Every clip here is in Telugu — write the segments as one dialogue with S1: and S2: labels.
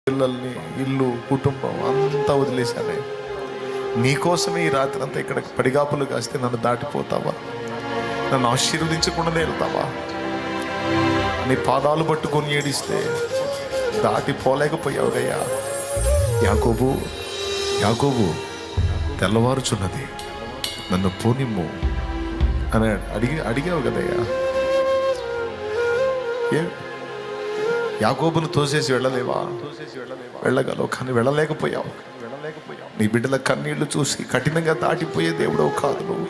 S1: పిల్లల్ని, ఇల్లు, కుటుంబం అంతా వదిలేశానే. నీకోసమే ఈ రాత్రి అంతా ఇక్కడ పడిగాపులు కాస్తే నన్ను దాటిపోతావా? నన్ను ఆశీర్వదించకుండానే వెళ్తావా? నీ పాదాలు పట్టుకొని ఏడిస్తే దాటిపోలేకపోయావుగయ్యా. యాకోబు, యాకోబు, తెల్లవారుచున్నది, నన్ను పోనిమ్ము అని అడిగావు కదయ్యా. యాకోబును తోసేసి వెళ్ళలేవా? వెళ్ళగలవు, కానీ వెళ్ళలేకపోయావు. నీ బిడ్డల కన్నీళ్లు చూసి కఠినంగా దాటిపోయే దేవుడవు కాదు నువ్వు.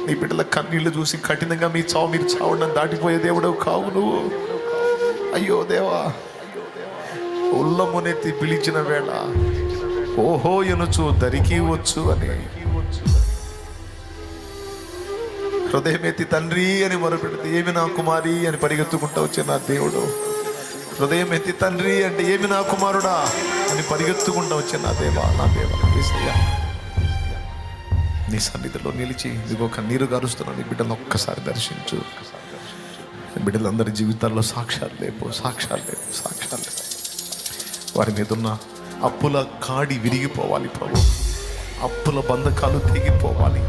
S1: నీ బిడ్డల కన్నీళ్లు చూసి కఠినంగా మీరు చావడం దాటిపోయే దేవుడవు కావు నువ్వు. అయ్యో దేవా, ఉల్లమునెత్తి పిలిచిన వేళ ఓహో ఎనుచు దరికి వచ్చు అని, హృదయమెత్తి తండ్రి అని మొరపెడితే ఏమి నా కుమారి అని పరిగెత్తుకుంటా వచ్చే నా దేవుడు. హృదయం ఎత్తి తండ్రి అంటే ఏమి నా కుమారుడా అని పరిగెత్తుకుంటా వచ్చే నా దేవా, నా దేవా యేసయ్యా, నీ సన్నిధిలో నిలిచి ఇదిగో కన్నీరు గారుస్తున్నా నీ బిడ్డలు ఒక్కసారి దర్శించు. బిడ్డలందరి జీవితాల్లో సాక్ష్యాలు లేవు, సాక్ష్యాలు లేవు, సాక్ష్యాలు లేవు. వారి మీద ఉన్న అప్పుల కాడి విరిగిపోవాలి ప్రభు. అప్పుల బంధకాలు తెగిపోవాలి.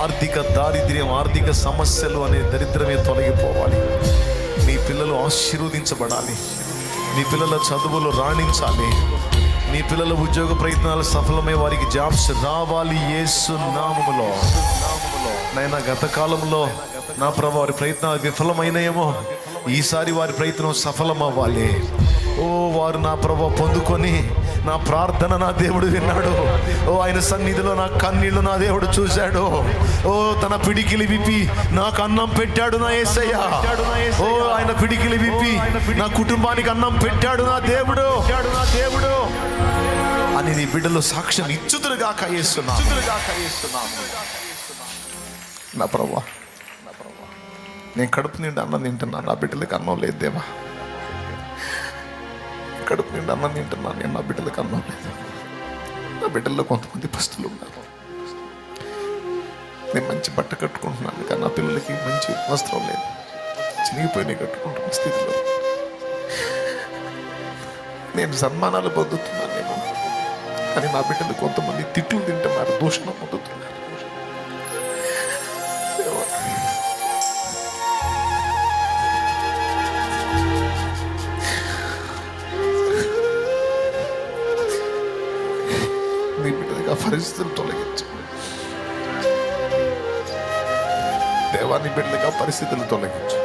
S1: ఆర్థిక దారిద్ర్యం, ఆర్థిక సమస్యలు అనే దరిద్రమే తొలగిపోవాలి. నీ పిల్లలు ఆశీర్వదించబడాలి. నీ పిల్లల చదువులు రాణించాలి. నీ పిల్లల ఉద్యోగ ప్రయత్నాలు సఫలమై వారికి జాబ్స్ రావాలి యేసు నామములో. నైనా గత కాలంలో నా ప్రభు వారి ప్రయత్నాలు విఫలమైనయేమో, ఈసారి వారి ప్రయత్నం సఫలం అవ్వాలి. ఓ వారు నా ప్రభు పొందుకొని నా ప్రార్థన నా దేవుడు విన్నాడు. ఓ ఆయన సన్నిధిలో నా కన్నీళ్లు నా దేవుడు చూశాడు. ఓ తన పిడికిలి విప్పి నాకు అన్నం పెట్టాడు నా యేసయ్య. ఓ ఆయన పిడికిలి విప్పి నా కుటుంబానికి అన్నం పెట్టాడు నా దేవుడు అని నీ బిడ్డలు సాక్ష్యం ఇచ్చుదురుగాక యేసునామమున. నా ప్రభువా, నేను కడుపు నిండా అన్నం తింటున్నా, నా బిడ్డలకు అన్నం లేదు దేవా. కడుపు నిండా అన్నం తింటున్నాను, నేను నా బిడ్డలకు అన్నం లేదు. నా బిడ్డల్లో కొంతమంది పస్తులు ఉన్నారు. నేను మంచి బట్ట కట్టుకుంటున్నాను, కానీ నా పిల్లలకి మంచి వస్త్రం లేదు, చినిగిపోయినాయి కట్టుకుంటున్న స్థితిలో. నేను సన్మానాలు పొందుతున్నాను నేను, కానీ నా బిడ్డలు కొంతమంది తిట్లు తింటున్నారు, దూషణ పొందుతున్నారు. నీ బిడ్డలుగా పరిస్థితులు తొలగించు దేవా, నీ బిడ్డలుగా పరిస్థితులు తొలగించు.